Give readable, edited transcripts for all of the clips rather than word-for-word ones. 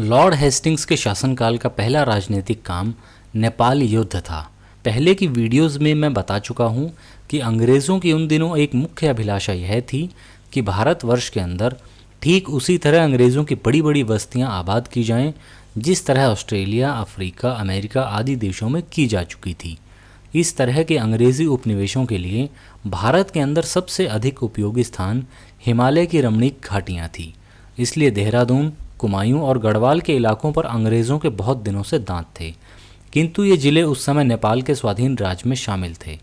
Lord Hastings के शासनकाल का पहला राजनीतिक काम नेपाल युद्ध था। पहले की वीडियोस में मैं बता चुका हूँ कि अंग्रेज़ों की उन दिनों एक मुख्य अभिलाषा यह थी कि भारतवर्ष के अंदर ठीक उसी तरह अंग्रेज़ों की बड़ी बड़ी बस्तियाँ आबाद की जाएं जिस तरह ऑस्ट्रेलिया, अफ्रीका, अमेरिका आदि देशों में की जा चुकी थी। इस तरह के अंग्रेज़ी उपनिवेशों के लिए भारत के अंदर सबसे अधिक उपयोगी स्थान हिमालय की रमणीक घाटियाँ थी। इसलिए देहरादून, कुमायूं और गढ़वाल के इलाकों पर अंग्रेज़ों के बहुत दिनों से दांत थे, किंतु ये जिले उस समय नेपाल के स्वाधीन राज्य में शामिल थे।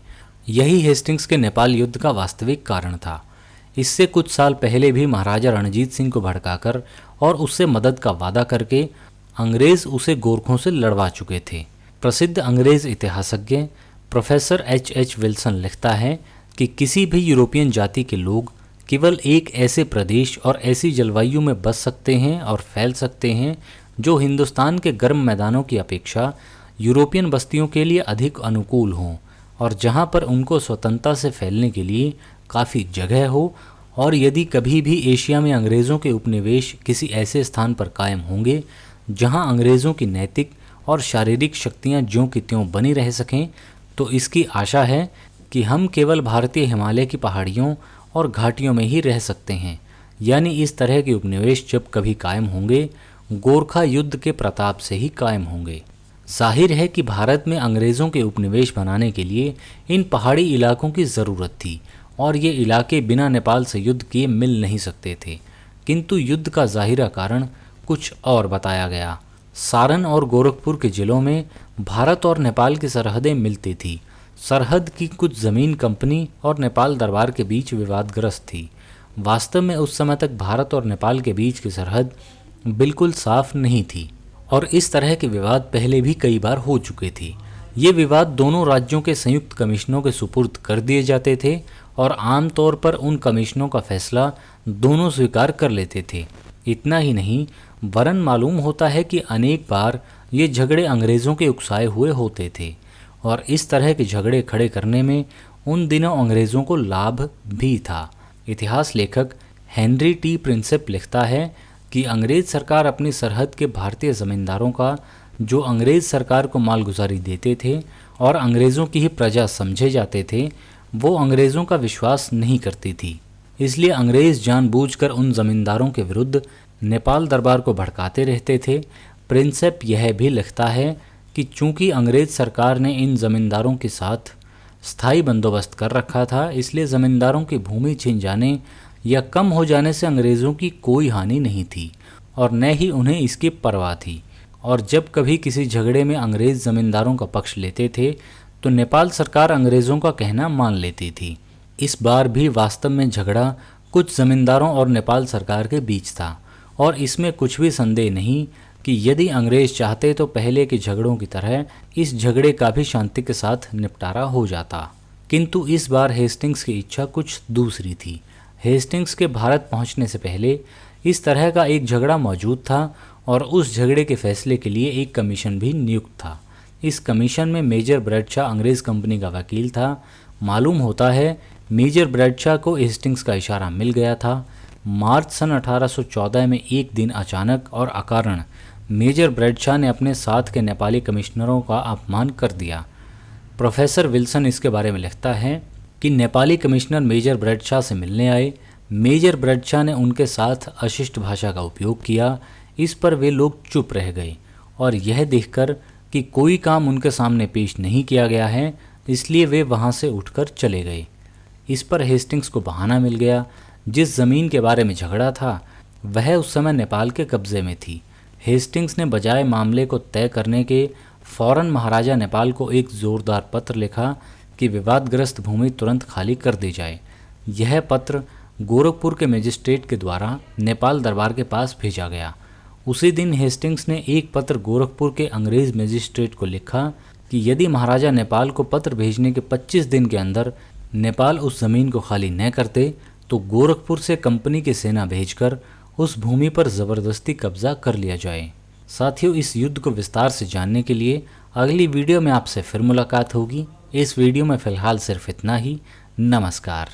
यही हेस्टिंग्स के नेपाल युद्ध का वास्तविक कारण था। इससे कुछ साल पहले भी महाराजा रणजीत सिंह को भड़काकर और उससे मदद का वादा करके अंग्रेज़ उसे गोरखों से लड़वा चुके थे। प्रसिद्ध अंग्रेज़ इतिहासज्ञ प्रोफेसर एच विल्सन लिखता है कि किसी भी यूरोपियन जाति के लोग केवल एक ऐसे प्रदेश और ऐसी जलवायु में बस सकते हैं और फैल सकते हैं जो हिंदुस्तान के गर्म मैदानों की अपेक्षा यूरोपियन बस्तियों के लिए अधिक अनुकूल हों और जहां पर उनको स्वतंत्रता से फैलने के लिए काफ़ी जगह हो। और यदि कभी भी एशिया में अंग्रेज़ों के उपनिवेश किसी ऐसे स्थान पर कायम होंगे जहां अंग्रेज़ों की नैतिक और शारीरिक शक्तियां ज्यों की त्यों बनी रह सकें, तो इसकी आशा है कि हम केवल भारतीय हिमालय की पहाड़ियों और घाटियों में ही रह सकते हैं। यानी इस तरह के उपनिवेश जब कभी कायम होंगे, गोरखा युद्ध के प्रताप से ही कायम होंगे। जाहिर है कि भारत में अंग्रेज़ों के उपनिवेश बनाने के लिए इन पहाड़ी इलाकों की ज़रूरत थी और ये इलाके बिना नेपाल से युद्ध किए मिल नहीं सकते थे। किंतु युद्ध का ज़ाहिरा कारण कुछ और बताया गया। सारण और गोरखपुर के जिलों में भारत और नेपाल की सरहदें मिलती थी। सरहद की कुछ ज़मीन कंपनी और नेपाल दरबार के बीच विवादग्रस्त थी। वास्तव में उस समय तक भारत और नेपाल के बीच की सरहद बिल्कुल साफ नहीं थी और इस तरह के विवाद पहले भी कई बार हो चुके थे। ये विवाद दोनों राज्यों के संयुक्त कमिश्नों के सुपुर्द कर दिए जाते थे और आमतौर पर उन कमिश्नों का फैसला दोनों स्वीकार कर लेते थे। इतना ही नहीं, वरन मालूम होता है कि अनेक बार ये झगड़े अंग्रेज़ों के उकसाए हुए होते थे और इस तरह के झगड़े खड़े करने में उन दिनों अंग्रेज़ों को लाभ भी था। इतिहास लेखक हेनरी टी प्रिंसेप लिखता है कि अंग्रेज़ सरकार अपनी सरहद के भारतीय ज़मींदारों का, जो अंग्रेज़ सरकार को मालगुजारी देते थे और अंग्रेज़ों की ही प्रजा समझे जाते थे, वो अंग्रेज़ों का विश्वास नहीं करती थी। इसलिए अंग्रेज़ जानबूझकर उन ज़मींदारों के विरुद्ध नेपाल दरबार को भड़काते रहते थे। प्रिंसेप यह भी लिखता है कि चूंकि अंग्रेज़ सरकार ने इन ज़मींदारों के साथ स्थायी बंदोबस्त कर रखा था, इसलिए ज़मींदारों की भूमि छिन जाने या कम हो जाने से अंग्रेज़ों की कोई हानि नहीं थी और न ही उन्हें इसकी परवाह थी। और जब कभी किसी झगड़े में अंग्रेज़ ज़मींदारों का पक्ष लेते थे तो नेपाल सरकार अंग्रेज़ों का कहना मान लेती थी। इस बार भी वास्तव में झगड़ा कुछ ज़मींदारों और नेपाल सरकार के बीच था और इसमें कुछ भी संदेह नहीं कि यदि अंग्रेज़ चाहते तो पहले के झगड़ों की तरह इस झगड़े का भी शांति के साथ निपटारा हो जाता। किंतु इस बार हेस्टिंग्स की इच्छा कुछ दूसरी थी। हेस्टिंग्स के भारत पहुंचने से पहले इस तरह का एक झगड़ा मौजूद था और उस झगड़े के फैसले के लिए एक कमीशन भी नियुक्त था। इस कमीशन में मेजर ब्रैडशॉ अंग्रेज़ कंपनी का वकील था। मालूम होता है मेजर ब्रैडशॉ को हेस्टिंग्स का इशारा मिल गया था। मार्च सन 1814 में एक दिन अचानक और अकारण मेजर ब्रैडशॉ ने अपने साथ के नेपाली कमिश्नरों का अपमान कर दिया। प्रोफेसर विल्सन इसके बारे में लिखता है कि नेपाली कमिश्नर मेजर ब्रैडशॉ से मिलने आए। मेजर ब्रैडशॉ ने उनके साथ अशिष्ट भाषा का उपयोग किया। इस पर वे लोग चुप रह गए और यह देखकर कि कोई काम उनके सामने पेश नहीं किया गया है, इसलिए वे वहाँ से उठकर चले गए। इस पर हेस्टिंग्स को बहाना मिल गया। जिस ज़मीन के बारे में झगड़ा था वह उस समय नेपाल के कब्ज़े में थी। हेस्टिंग्स ने बजाय मामले को तय करने के फौरन महाराजा नेपाल को एक ज़ोरदार पत्र लिखा कि विवादग्रस्त भूमि तुरंत खाली कर दी जाए। यह पत्र गोरखपुर के मजिस्ट्रेट के द्वारा नेपाल दरबार के पास भेजा गया। उसी दिन हेस्टिंग्स ने एक पत्र गोरखपुर के अंग्रेज़ मजिस्ट्रेट को लिखा कि यदि महाराजा नेपाल को पत्र भेजने के 25 दिन के अंदर नेपाल उस ज़मीन को खाली न करते तो गोरखपुर से कंपनी की सेना भेजकर उस भूमि पर ज़बरदस्ती कब्जा कर लिया जाए। साथियों, इस युद्ध को विस्तार से जानने के लिए अगली वीडियो में आपसे फिर मुलाकात होगी। इस वीडियो में फ़िलहाल सिर्फ इतना ही। नमस्कार।